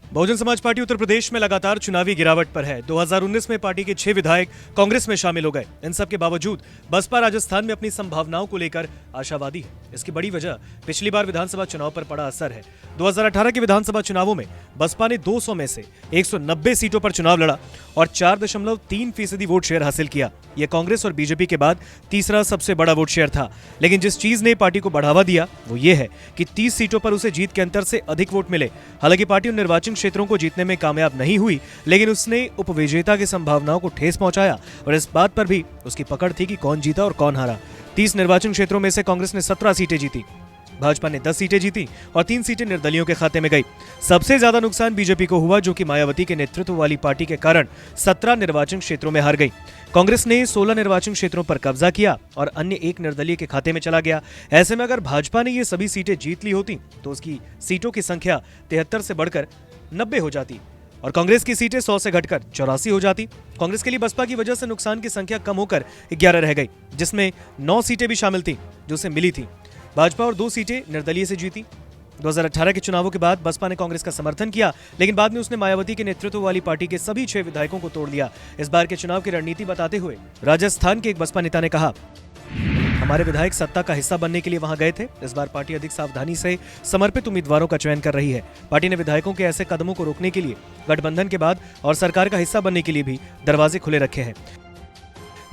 Bahujan Samaj party Uttar Pradesh में लगातार चुनावी गिरावट पर है। 2019 में पार्टी के 6 विधायक कांग्रेस में शामिल हो गए। इन सब के बावजूद बसपा राजस्थान में अपनी संभावनाओं को लेकर आशावादी है। इसकी बड़ी वजह पिछली बार विधानसभा चुनाव पर पड़ा असर है। 2018 के विधानसभा चुनावों में बसपा ने 200 में से 190 सीटों पर चुनाव लड़ा और 4.3% वोट शेयर हासिल किया। यह कांग्रेस और बीजेपी के बाद तीसरा सबसे बड़ा वोट शेयर था। लेकिन जिस चीज ने पार्टी को बढ़ावा दिया वो ये है कि 30 सीटों पर उसे जीत के अंतर से अधिक वोट मिले। हालांकि पार्टी उन निर्वाचन क्षेत्रों को जीतने में कामयाब नहीं हुई, लेकिन उसने उपविजेता की संभावनाओं को ठेस पहुंचाया और इस बात पर भी उसकी पकड़ थी कि कौन जीता और कौन हारा। 30 निर्वाचन क्षेत्रों में से कांग्रेस ने 17 सीटें जीती, भाजपा ने 10 सीटें जीती और 3 सीटें निर्दलियों के खाते में गई। सबसे ज्यादा नुकसान बीजेपी को हुआ, जो कि मायावती के नेतृत्व वाली पार्टी के कारण 17 निर्वाचन क्षेत्रों में हार गई। कांग्रेस ने 16 निर्वाचन क्षेत्रों पर कब्जा किया और अन्य 1 निर्दलीय के खाते में चला गया। ऐसे में अगर भाजपा ने ये सभी सीटें जीत ली होती तो उसकी सीटों की संख्या 73 से बढ़कर 90 हो जाती और कांग्रेस की सीटें 100 से घटकर 84 हो जाती। कांग्रेस के लिए बसपा की वजह से नुकसान की संख्या कम होकर 11 रह गई, जिसमें 9 सीटें भी शामिल थी जो उसे मिली थी। भाजपा और 2 सीटें निर्दलीय से जीती। 2018 के चुनावों के बाद बसपा ने कांग्रेस का समर्थन किया, लेकिन बाद में उसने मायावती के नेतृत्व वाली पार्टी के सभी 6 विधायकों को तोड़ दिया। इस बार के चुनाव की रणनीति बताते हुए राजस्थान के एक बसपा नेता ने कहा, हमारे विधायक सत्ता का हिस्सा बनने के लिए वहां गए थे। इस बार पार्टी अधिक सावधानी से समर्पित उम्मीदवारों का चयन कर रही है। पार्टी ने विधायकों के ऐसे कदमों को रोकने के लिए गठबंधन के बाद और सरकार का हिस्सा बनने के लिए भी दरवाजे खुले रखे हैं।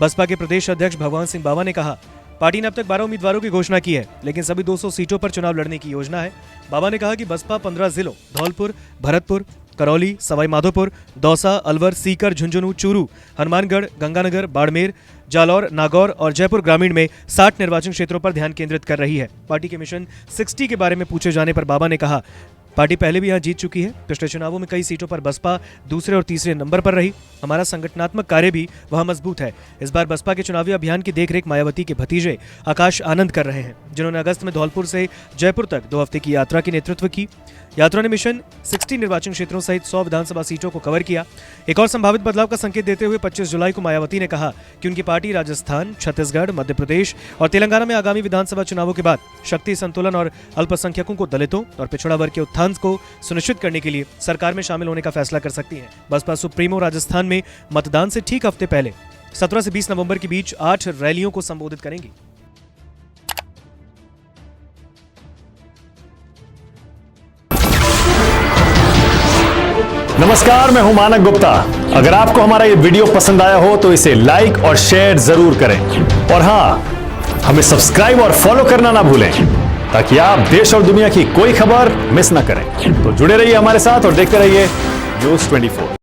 बसपा के प्रदेश अध्यक्ष भगवान सिंह बावा ने कहा, पार्टी ने अब तक 12 उम्मीदवारों की घोषणा की है, लेकिन सभी 200 सीटों पर चुनाव लड़ने की योजना है। बाबा ने कहा कि बसपा 15 जिलों धौलपुर, भरतपुर, करौली, सवाई माधोपुर, दौसा, अलवर, सीकर, झुंझुनू, चूरू, हनुमानगढ़, गंगानगर, बाड़मेर, जालौर, नागौर और जयपुर ग्रामीण में 60 निर्वाचन क्षेत्रों पर ध्यान केंद्रित कर रही है। पार्टी के मिशन 60 के बारे में पूछे जाने पर बाबा ने कहा, पार्टी पहले भी यहां जीत चुकी है। पिछले चुनावों में कई सीटों पर बसपा दूसरे और तीसरे नंबर पर रही। हमारा संगठनात्मक कार्य भी वहां मजबूत है। इस बार बसपा के चुनावी अभियान की देखरेख मायावती के भतीजे आकाश आनंद कर रहे हैं, जिन्होंने अगस्त में धौलपुर से जयपुर तक 2 हफ्ते की यात्रा की नेतृत्व की। यात्रा ने मिशन 60 निर्वाचन क्षेत्रों सहित 100 विधानसभा सीटों को कवर किया। एक और संभावित बदलाव का संकेत देते हुए 25 जुलाई को मायावती ने कहा कि उनकी पार्टी राजस्थान, छत्तीसगढ़, मध्य प्रदेश और तेलंगाना में आगामी विधानसभा चुनावों के बाद शक्ति संतुलन और अल्पसंख्यकों को दलितों और पिछड़ा वर्ग के उत्थान को सुनिश्चित करने के लिए सरकार में शामिल होने का फैसला कर सकती है। बसपा सुप्रीमो राजस्थान में मतदान से ठीक हफ्ते पहले 17 से 20 नवंबर के बीच 8 रैलियों को संबोधित करेंगी। नमस्कार, मैं हूं मानक गुप्ता। अगर आपको हमारा ये वीडियो पसंद आया हो तो इसे लाइक और शेयर जरूर करें और हां, हमें सब्सक्राइब और फॉलो करना ना भूलें ताकि आप देश और दुनिया की कोई खबर मिस ना करें। तो जुड़े रहिए हमारे साथ और देखते रहिए न्यूज़ 24।